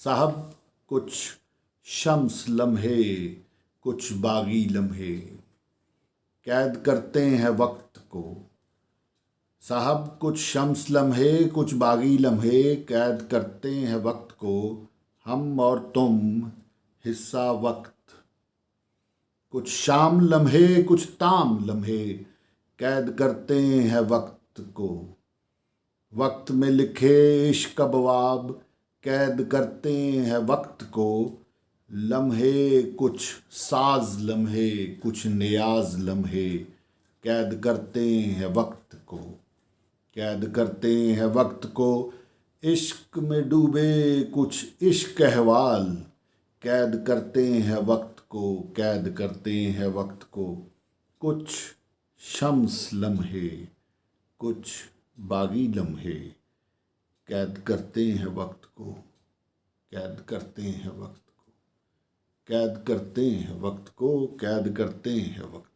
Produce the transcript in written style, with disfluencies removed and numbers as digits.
साहब कुछ शम्स लम्हे, कुछ बागी लम्हे कैद करते हैं वक्त को। साहब कुछ शम्स लम्हे, कुछ बागी लम्हे कैद करते हैं वक्त को। हम और तुम हिस्सा वक्त। कुछ शाम लम्हे, कुछ ताम लम्हे कैद करते हैं वक्त को। वक्त में लिखे इश्क अबवाब कैद करते हैं वक्त को। लम्हे कुछ साज लम्हे, कुछ नियाज लम्हे कैद करते हैं वक्त को। कैद करते हैं वक्त को। इश्क में डूबे कुछ इश्क अहवाल कैद करते हैं वक्त को। कैद करते हैं वक्त को। कुछ शम्स लम्हे, कुछ बागी लम्हे कैद करते हैं वक्त को। कैद करते हैं वक्त को। कैद करते हैं वक्त को। कैद करते हैं वक्त।